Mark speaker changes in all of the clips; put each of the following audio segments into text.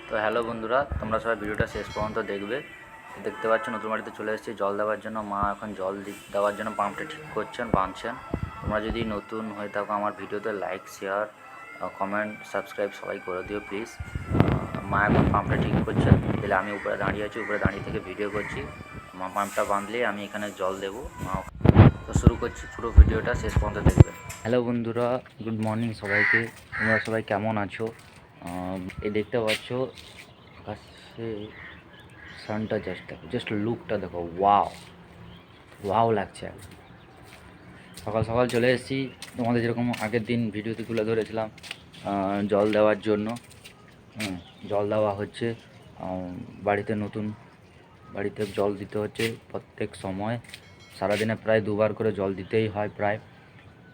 Speaker 1: তো হ্যালো বন্ধুরা, তোমরা সবাই ভিডিওটা শেষ পর্যন্ত দেখবে। দেখতে পাচ্ছ নতুন বাড়িতে চলে এসেছি জল দেওয়ার জন্য। মা এখন জল দেওয়ার জন্য পাম্পটা ঠিক করছেন, বাঁধছেন। তোমরা যদি নতুন হয়ে থাকো আমার ভিডিওতে লাইক, শেয়ার, কমেন্ট, সাবস্ক্রাইব সবাই করে দিও প্লিজ। মা এখন পাম্পটা ঠিক করছেন, তাহলে আমি উপরে দাঁড়িয়ে আছি, উপরে দাঁড়িয়ে থেকে ভিডিও করছি। মা পাম্পটা বাঁধলেই আমি এখানে জল দেবো। মা তো শুরু করছি, পুরো ভিডিওটা শেষ পর্যন্ত দেখবে। হ্যালো বন্ধুরা, গুড মর্নিং সবাইকে। তোমরা সবাই কেমন আছো? এই দেখতে পাচ্ছ আকাশে সানটা, জাস্ট দেখো, জাস্ট লুকটা দেখো, ওয়াও ওয়াও লাগছে একদম। সকাল সকাল চলে এসেছি, তোমাদের যেরকম আগের দিন ভিডিওতে তুলে ধরেছিলাম জল দেওয়ার জন্য। জল দেওয়া হচ্ছে বাড়িতে, নতুন বাড়িতে জল দিতে হচ্ছে প্রত্যেক সময়। সারাদিনে প্রায় দুবার করে জল দিতেই হয় প্রায়।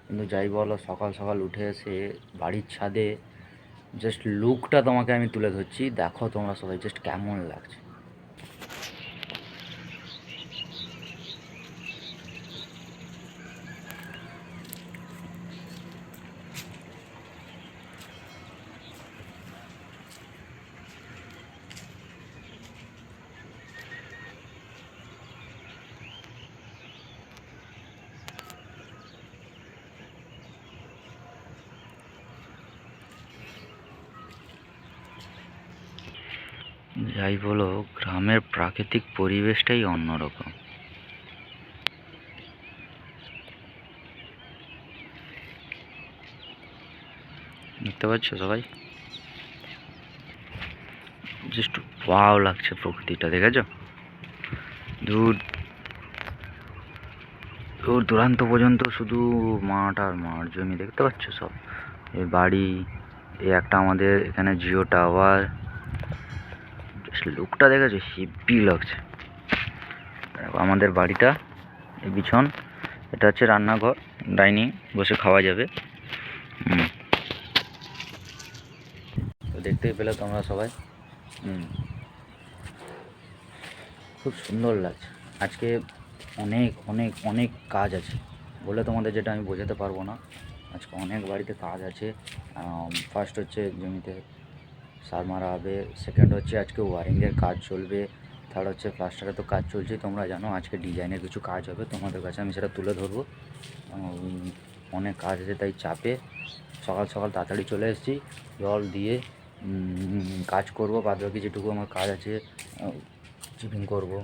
Speaker 1: কিন্তু যাই বলো, সকাল সকাল উঠে এসে বাড়ির ছাদে জাস্ট লুকটা তোমাকে আমি তুলে ধরছি, দেখো তোমরা সবাই জাস্ট কেমন লাগছে। যাই বলো, গ্রামের প্রাকৃতিক পরিবেশটাই অন্যরকম। দেখতে পাচ্ছ সবাই, জাস্ট ওয়াও লাগছে প্রকৃতিটা, দেখেছো? দূর দূর দূরান্ত পর্যন্ত শুধু মাঠ আর মাঠ, জমি দেখতে পাচ্ছ সব। এই বাড়ি, এই একটা আমাদের এখানে জিও টাওয়ার, জাস্ট লুকটা দেখেছো, হেব্বি লাগছে। আমাদের বাড়িটা, এই বিছন, এটা হচ্ছে রান্নাঘর, ডাইনিং, বসে খাওয়া যাবে। তো দেখতেই পেলে তোমরা সবাই। খুব সুন্দর লাগছে। আজকে অনেক অনেক অনেক কাজ আছে, বলে তোমাদের যেটা আমি বোঝাতে পারবো না। আজকে অনেক বাড়িতে কাজ আছে। ফার্স্ট হচ্ছে জমিতে সার মারা হবে, সেকেন্ড হচ্ছে আজকে ওয়ারিংয়ের কাজ চলবে, থার্ড হচ্ছে প্লাস্টারে তো কাজ চলছেই তোমরা জানো। আজকে ডিজাইনের কিছু কাজ হবে, তোমাদের কাছে আমি সেটা তুলে ধরবো। অনেক কাজ আছে, তাই চাপে সকাল সকাল তাড়াতাড়ি চলে এসেছি। জল দিয়ে কাজ করবো, বাদ বাকি যেটুকু আমার কাজ আছে চিপিং করবো।